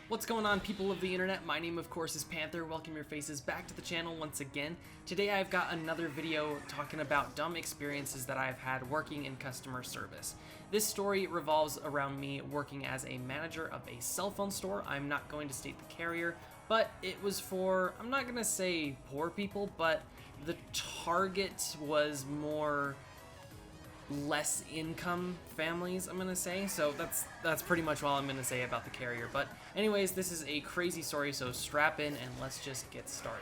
What's going on, people of the internet? My name, of course, is Panther. Welcome your faces back to the channel once again. Today I've got another video talking about dumb experiences that I've had working in customer service. This story revolves around me working as a manager of a cell phone store. I'm not going to state the carrier, but it was for, I'm not going to say poor people, but the target was more less income families, I'm gonna say. So that's pretty much all I'm gonna say about the carrier. But anyways, this is a crazy story, so strap in and let's just get started.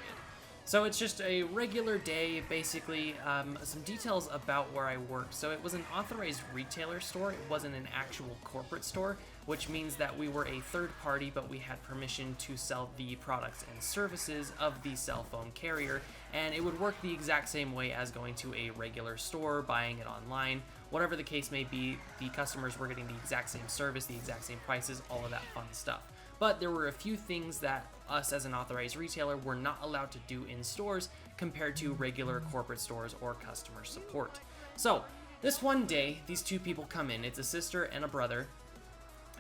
So it's just a regular day, basically. Some details about where I worked. So it was an authorized retailer store. It wasn't an actual corporate store, which means that we were a third party, but we had permission to sell the products and services of the cell phone carrier, and it would work the exact same way as going to a regular store, buying it online. Whatever the case may be, the customers were getting the exact same service, the exact same prices, all of that fun stuff. But there were a few things that us as an authorized retailer were not allowed to do in stores compared to regular corporate stores or customer support. So this one day, these two people come in. It's a sister and a brother,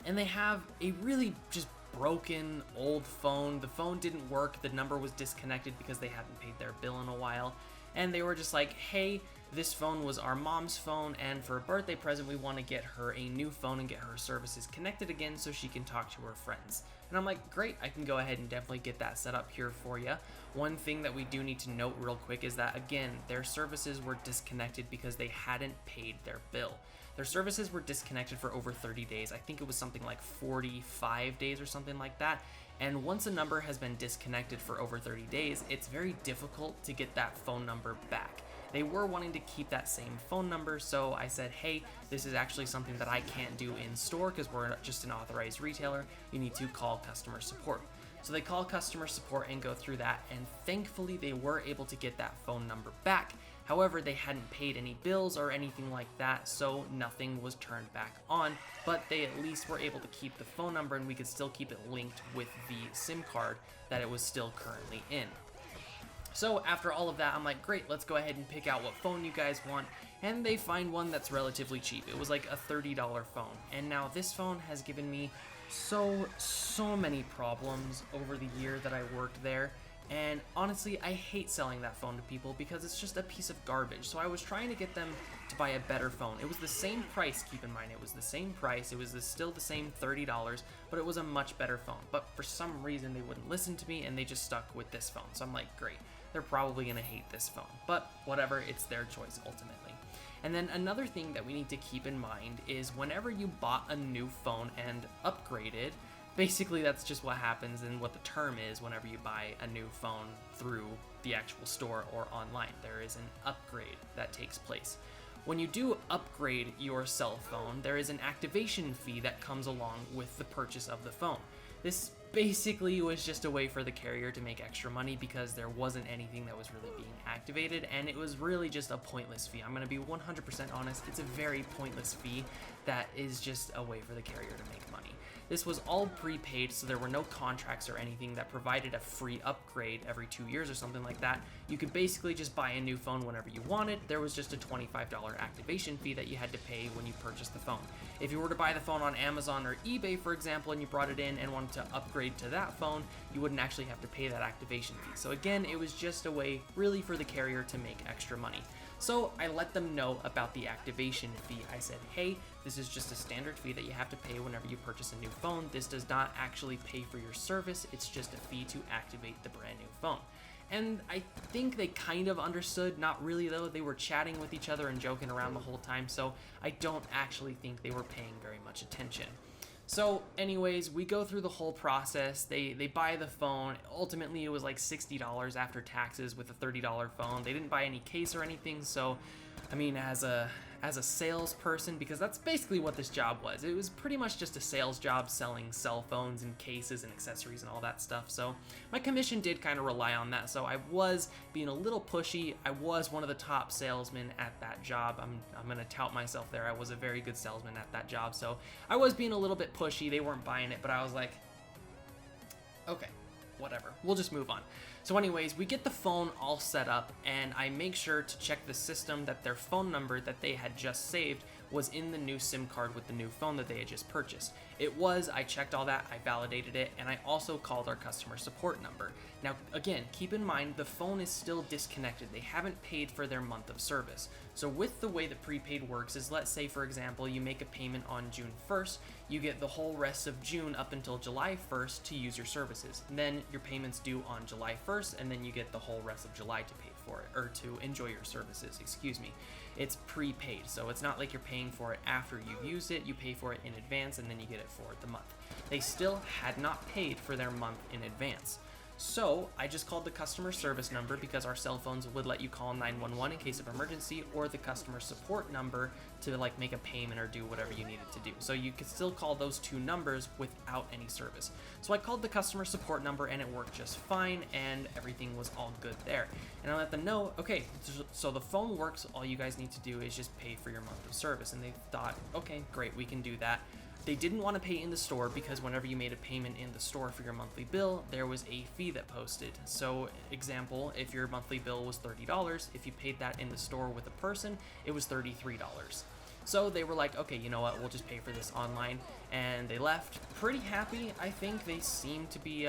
and they have a really just broken old phone. The phone didn't work. The number was disconnected because they hadn't paid their bill in a while. And they were just like, hey, this phone was our mom's phone, and for a birthday present, we want to get her a new phone and get her services connected again so she can talk to her friends. And I'm like, great, I can go ahead and definitely get that set up here for you. One thing that we do need to note real quick is that, again, their services were disconnected because they hadn't paid their bill. Their services were disconnected for over 30 days. I think it was something like 45 days or something like that. And once a number has been disconnected for over 30 days, it's very difficult to get that phone number back. They were wanting to keep that same phone number, so I said, hey, this is actually something that I can't do in store because we're just an authorized retailer. You need to call customer support. So they call customer support and go through that, and thankfully they were able to get that phone number back. However, they hadn't paid any bills or anything like that, so nothing was turned back on, but they at least were able to keep the phone number, and we could still keep it linked with the SIM card that it was still currently in. So after all of that, I'm like, great, let's go ahead and pick out what phone you guys want, and they find one that's relatively cheap. It was like a $30 phone, and now this phone has given me so many problems over the year that I worked there. And honestly, I hate selling that phone to people because it's just a piece of garbage. So I was trying to get them to buy a better phone. It was the same price, keep in mind, it was the same price. It was still the same $30, but it was a much better phone. But for some reason, they wouldn't listen to me and they just stuck with this phone. So I'm like, great, they're probably gonna hate this phone, but whatever, it's their choice ultimately. And then another thing that we need to keep in mind is whenever you bought a new phone and upgraded, basically that's just what happens and what the term is whenever you buy a new phone through the actual store or online. There is an upgrade that takes place. When you do upgrade your cell phone, there is an activation fee that comes along with the purchase of the phone. This basically was just a way for the carrier to make extra money because there wasn't anything that was really being activated, and it was really just a pointless fee. I'm going to be 100% honest, it's a very pointless fee that is just a way for the carrier to make money. This was all prepaid, so there were no contracts or anything that provided a free upgrade every 2 years or something like that. You could basically just buy a new phone whenever you wanted. There was just a $25 activation fee that you had to pay when you purchased the phone. If you were to buy the phone on Amazon or eBay, for example, and you brought it in and wanted to upgrade to that phone, you wouldn't actually have to pay that activation fee. So again, it was just a way really for the carrier to make extra money. So I let them know about the activation fee. I said, hey, this is just a standard fee that you have to pay whenever you purchase a new phone. This does not actually pay for your service. It's just a fee to activate the brand new phone. And I think they kind of understood, not really though. They were chatting with each other and joking around the whole time, so I don't actually think they were paying very much attention. So anyways, we go through the whole process. They buy the phone. Ultimately, it was like $60 after taxes with a $30 phone. They didn't buy any case or anything, so I mean, as a salesperson, because that's basically what this job was. It was pretty much just a sales job selling cell phones and cases and accessories and all that stuff. So my commission did kind of rely on that. So I was being a little pushy. I was one of the top salesmen at that job. I'm going to tout myself there. I was a very good salesman at that job. So I was being a little bit pushy. They weren't buying it, but I was like, okay, whatever, we'll just move on. So anyways, we get the phone all set up, and I make sure to check the system that their phone number that they had just saved was in the new SIM card with the new phone that they had just purchased. It was. I checked all that, I validated it, and I also called our customer support number. Now, again, keep in mind the phone is still disconnected. They haven't paid for their month of service. So with the way that prepaid works is, let's say, for example, you make a payment on June 1st, you get the whole rest of June up until July 1st to use your services. And then your payment's due on July 1st, and then you get the whole rest of July to pay for it, or to enjoy your services, excuse me. It's prepaid, so it's not like you're paying for it after you've used it. You pay for it in advance, and then you get it for the month. They still had not paid for their month in advance. So I just called the customer service number, because our cell phones would let you call 911 in case of emergency, or the customer support number to like make a payment or do whatever you needed to do. So you could still call those two numbers without any service. So I called the customer support number, and it worked just fine, and everything was all good there. And I let them know, okay, so the phone works. All you guys need to do is just pay for your month of service. And they thought, okay, great, we can do that. They didn't want to pay in the store, because whenever you made a payment in the store for your monthly bill, there was a fee that posted. So, example, if your monthly bill was $30, if you paid that in the store with a person, it was $33. So they were like, okay, you know what, we'll just pay for this online. And they left pretty happy. I think they seemed to be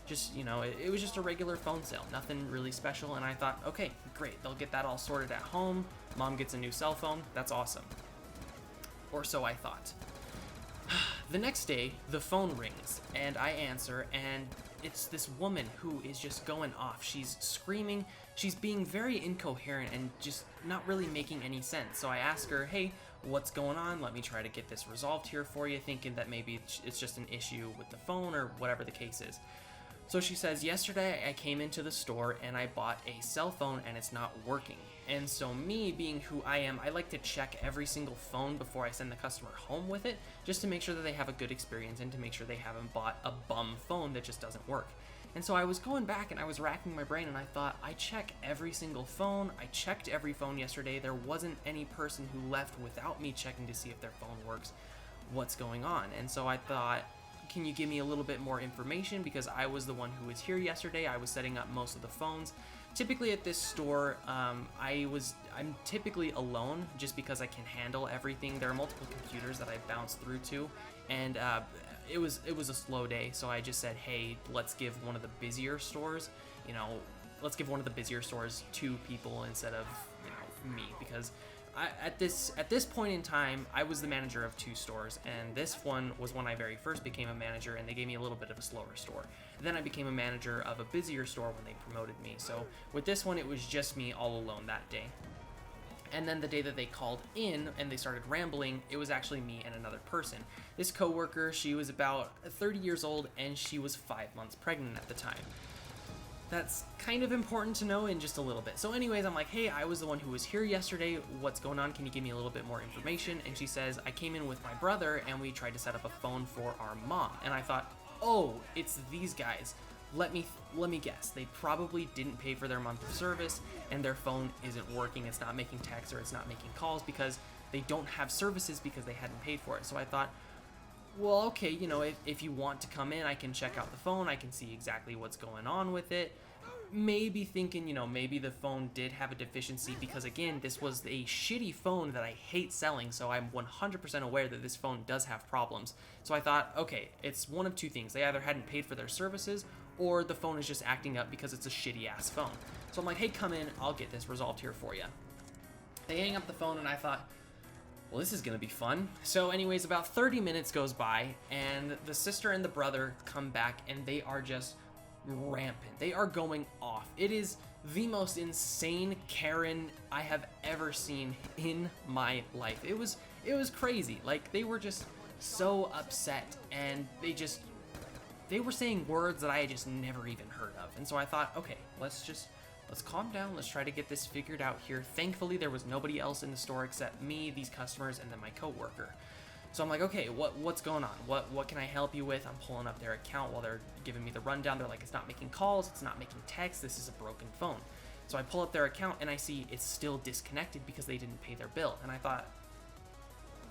just, you know, it was just a regular phone sale, nothing really special. And I thought, okay, great, they'll get that all sorted at home. Mom gets a new cell phone. That's awesome. Or so I thought. The next day, the phone rings, and I answer, and it's this woman who is just going off. She's screaming, she's being very incoherent, and just not really making any sense. So I ask her, hey, what's going on? Let me try to get this resolved here for you, thinking that maybe it's just an issue with the phone or whatever the case is. So she says, yesterday I came into the store and I bought a cell phone and it's not working. And so me, being who I am, I like to check every single phone before I send the customer home with it, just to make sure that they have a good experience and to make sure they haven't bought a bum phone that just doesn't work. And so I was going back and I was racking my brain, and I thought, I check every single phone. I checked every phone yesterday. There wasn't any person who left without me checking to see if their phone works. What's going on? And so I thought, can you give me a little bit more information, because I was the one who was here yesterday. I was setting up most of the phones. Typically at this store, I'm typically alone, just because I can handle everything. There are multiple computers that I bounce through to, and it was a slow day, so I just said, hey, let's give one of the busier stores, let's give one of the busier stores 2 people instead of me, because at this point in time, I was the manager of 2 stores, and this one was when I very first became a manager, and they gave me a little bit of a slower store. Then I became a manager of a busier store when they promoted me. So with this one, it was just me all alone that day. And then the day that they called in and they started rambling, it was actually me and another person. This coworker, she was about 30 years old, and she was 5 months pregnant at the time. That's kind of important to know in just a little bit. So anyways, I'm like, hey, I was the one who was here yesterday. What's going on? Can you give me a little bit more information? And she says, I came in with my brother and we tried to set up a phone for our mom. And I thought, oh, it's these guys. Let me guess. They probably didn't pay for their month of service, and their phone isn't working. It's not making texts or it's not making calls because they don't have services because they hadn't paid for it. So I thought, well, okay, if you want to come in, I can check out the phone. I can see exactly what's going on with it. Maybe thinking, maybe the phone did have a deficiency, because again, this was a shitty phone that I hate selling. So I'm 100% aware that this phone does have problems. So I thought, okay, it's one of 2 things. They either hadn't paid for their services, or the phone is just acting up because it's a shitty ass phone. So I'm like, hey, come in, I'll get this resolved here for you. They hang up the phone, and I thought, well, this is gonna be fun. So anyways, about 30 minutes goes by, and the sister and the brother come back, and they are just rampant. They are going off. It is the most insane Karen I have ever seen in my life. It was crazy. Like, they were just so upset, and they were saying words that I had just never even heard of. And so I thought, okay, let's calm down. Let's try to get this figured out here. Thankfully, there was nobody else in the store except me, these customers, and then my coworker. So I'm like, okay, what's going on? What can I help you with? I'm pulling up their account while they're giving me the rundown. They're like, it's not making calls, it's not making texts, this is a broken phone. So I pull up their account and I see it's still disconnected because they didn't pay their bill. And I thought,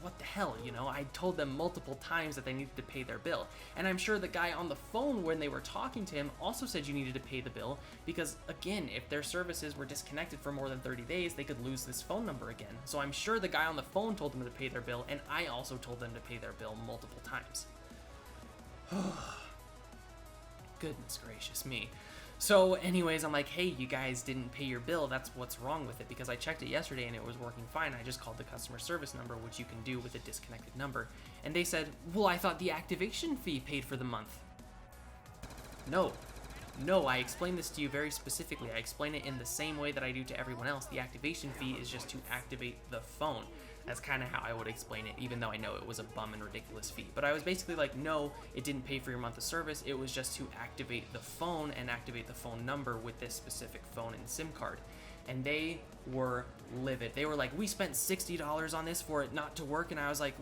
what the hell, you know? I told them multiple times that they needed to pay their bill. And I'm sure the guy on the phone when they were talking to him also said you needed to pay the bill because, again, if their services were disconnected for more than 30 days, they could lose this phone number again. So I'm sure the guy on the phone told them to pay their bill, and I also told them to pay their bill multiple times. Goodness gracious me. So anyways, I'm like, hey, you guys didn't pay your bill. That's what's wrong with it, because I checked it yesterday and it was working fine. I just called the customer service number, which you can do with a disconnected number. And they said, well, I thought the activation fee paid for the month. No, I explained this to you very specifically. I explain it in the same way that I do to everyone else. The activation fee is just to activate the phone. That's kind of how I would explain it, even though I know it was a bum and ridiculous fee. But I was basically like, no, it didn't pay for your month of service. It was just to activate the phone and activate the phone number with this specific phone and SIM card. And they were livid. They were like, we spent $60 on this for it not to work. And I was like,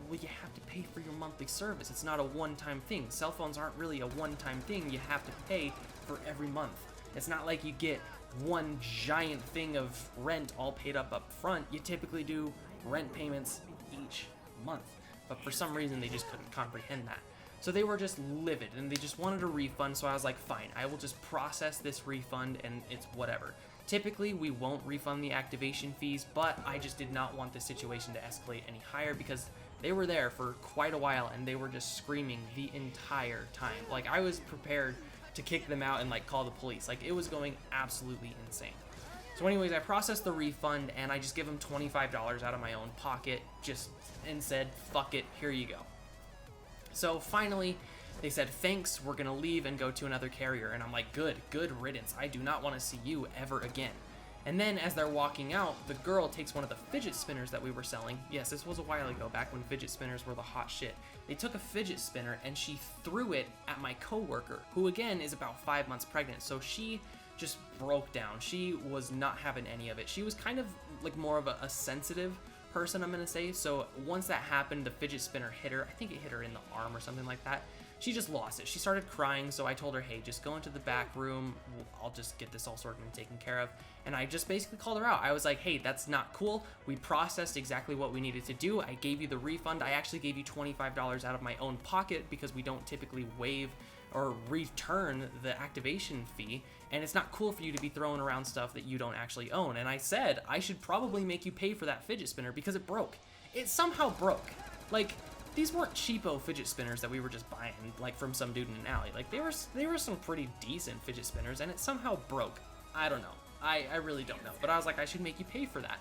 well, you have to pay for your monthly service. It's not a one-time thing. Cell phones aren't really a one-time thing. You have to pay for every month. It's not like you get one giant thing of rent all paid up front. You typically do rent payments each month, but for some reason they just couldn't comprehend that. So they were just livid and they just wanted a refund. So I was like, fine, I will just process this refund and it's whatever. Typically we won't refund the activation fees, but I just did not want the situation to escalate any higher because they were there for quite a while and they were just screaming the entire time. Like, I was prepared to kick them out and like call the police. Like, it was going absolutely insane. So anyways, I processed the refund and I just give them $25 out of my own pocket and said, fuck it, here you go. So finally, they said, thanks, we're gonna leave and go to another carrier. And I'm like, good riddance. I do not want to see you ever again. And then as they're walking out, the girl takes one of the fidget spinners that we were selling. Yes, this was a while ago, back when fidget spinners were the hot shit. They took a fidget spinner and she threw it at my coworker, who again is about 5 months pregnant. So she just broke down. She was not having any of it. She was kind of like more of a sensitive person, I'm gonna say. So once that happened, the fidget spinner hit her. I think it hit her in the arm or something like that. She just lost it. She started crying, so I told her, hey, just go into the back room. I'll just get this all sorted and taken care of. And I just basically called her out. I was like, hey, that's not cool. We processed exactly what we needed to do. I gave you the refund. I actually gave you $25 out of my own pocket because we don't typically waive or return the activation fee. And it's not cool for you to be throwing around stuff that you don't actually own. And I said, I should probably make you pay for that fidget spinner because it broke. It somehow broke. Like, these weren't cheapo fidget spinners that we were just buying, like, from some dude in an alley. Like, they were some pretty decent fidget spinners, and it somehow broke. I don't know. I really don't know. But I was like, I should make you pay for that.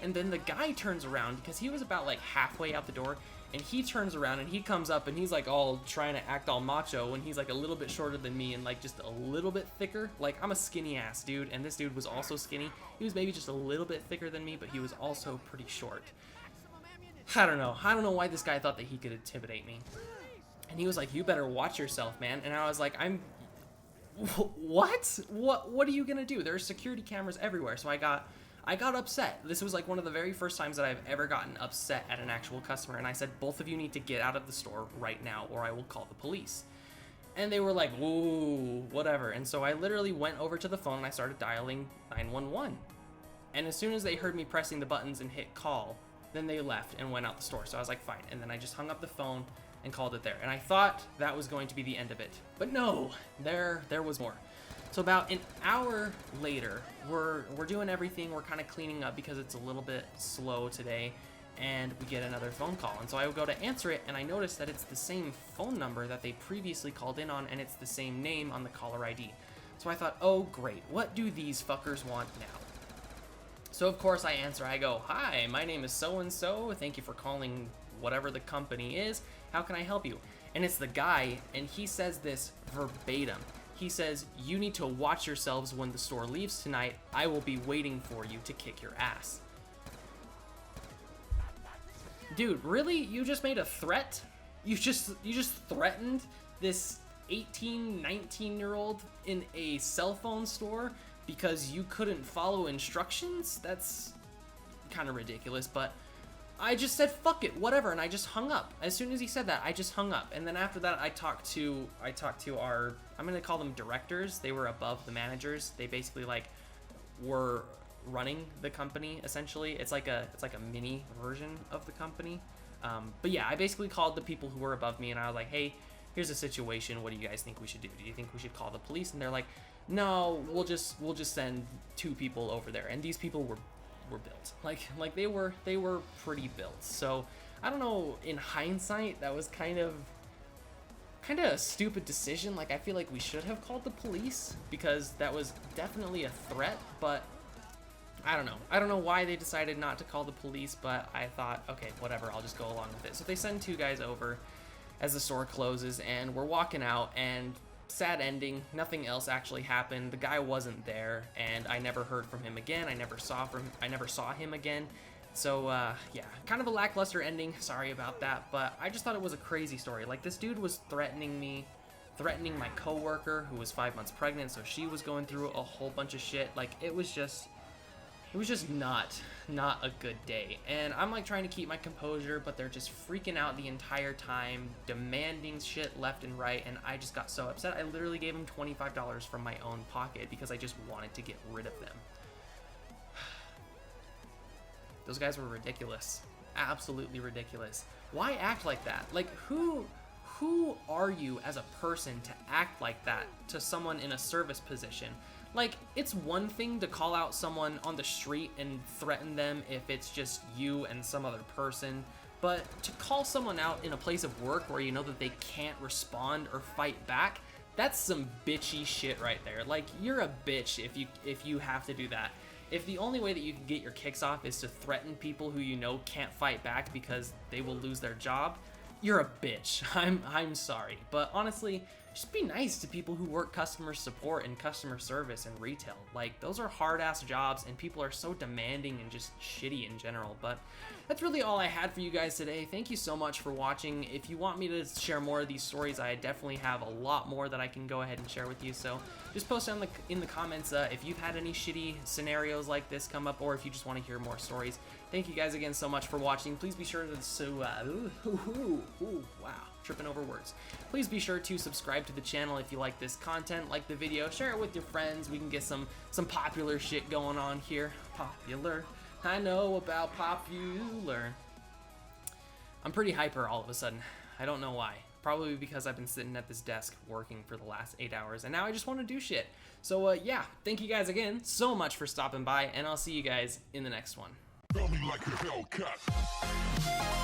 And then the guy turns around, because he was about, like, halfway out the door, and he turns around, and he comes up, and he's, like, all trying to act all macho, and he's, like, a little bit shorter than me, and, like, just a little bit thicker. Like, I'm a skinny-ass dude, and this dude was also skinny. He was maybe just a little bit thicker than me, but he was also pretty short. I don't know why this guy thought that he could intimidate me. And he was like, you better watch yourself, man. And I was like, what? What are you gonna do? There's security cameras everywhere. So I got upset. This was like one of the very first times that I've ever gotten upset at an actual customer. And I said, both of you need to get out of the store right now or I will call the police. And they were like, whoa, whatever. And so I literally went over to the phone and I started dialing 911. And as soon as they heard me pressing the buttons and hit call, then they left and went out the store. So I was like, fine. And then I just hung up the phone and called it there. And I thought that was going to be the end of it. But no, there was more. So about an hour later, we're doing everything. We're kind of cleaning up because it's a little bit slow today. And we get another phone call. And so I would go to answer it, and I noticed that it's the same phone number that they previously called in on, and it's the same name on the caller ID. So I thought, oh, great. What do these fuckers want now? So of course I answer, I go, hi, my name is so-and-so, thank you for calling whatever the company is, how can I help you? And it's the guy, and he says this verbatim. He says, you need to watch yourselves when the store leaves tonight, I will be waiting for you to kick your ass. Dude, really? You just made a threat? You just threatened this 18, 19-year-old in a cell phone store because you couldn't follow instructions? That's kind of ridiculous, but I just said, fuck it, whatever, and I just hung up. As soon as he said that, I just hung up. And then after that, I talked to our, I'm gonna call them directors. They were above the managers. They basically, like, were running the company. Essentially, it's like a mini version of the company. But yeah, I basically called the people who were above me, and I was like, hey, here's a situation. What do you guys think we should do? Do you think we should call the police? And they're like, no, we'll just send 2 people over there. And these people were built like they were pretty built. So I don't know, in hindsight, that was kind of a stupid decision. Like, I feel like we should have called the police because that was definitely a threat, but I don't know why they decided not to call the police, but I thought, okay, whatever, I'll just go along with it. So they send 2 guys over as the store closes, and we're walking out, and sad ending, nothing else actually happened. The guy wasn't there, and I never heard from him again. I never saw him again. So yeah, kind of a lackluster ending. Sorry about that, but I just thought it was a crazy story. Like, this dude was threatening my coworker who was 5 months pregnant, so she was going through a whole bunch of shit. Like, it was just not a good day. And I'm like trying to keep my composure, but they're just freaking out the entire time, demanding shit left and right, and I just got so upset. I literally gave them $25 from my own pocket because I just wanted to get rid of them. Those guys were ridiculous. Absolutely ridiculous. Why act like that? Like, who are you as a person to act like that to someone in a service position? Like, it's one thing to call out someone on the street and threaten them if it's just you and some other person, but to call someone out in a place of work where you know that they can't respond or fight back, that's some bitchy shit right there. Like, you're a bitch if you have to do that. If the only way that you can get your kicks off is to threaten people who you know can't fight back because they will lose their job, you're a bitch. I'm sorry, but honestly, just be nice to people who work customer support and customer service and retail. Like, those are hard-ass jobs, and people are so demanding and just shitty in general. But that's really all I had for you guys today. Thank you so much for watching. If you want me to share more of these stories, I definitely have a lot more that I can go ahead and share with you. So just post down in the comments if you've had any shitty scenarios like this come up, or if you just want to hear more stories. Thank you guys again so much for watching. Please be sure to wow, tripping over words. Please be sure to subscribe to the channel if you like this content, like the video, share it with your friends. We can get some popular shit going on here. Popular. I know about popular. I'm pretty hyper all of a sudden. I don't know why. Probably because I've been sitting at this desk working for the last 8 hours, and now I just want to do shit. So yeah, thank you guys again so much for stopping by, and I'll see you guys in the next one. Feel me like a Hellcat.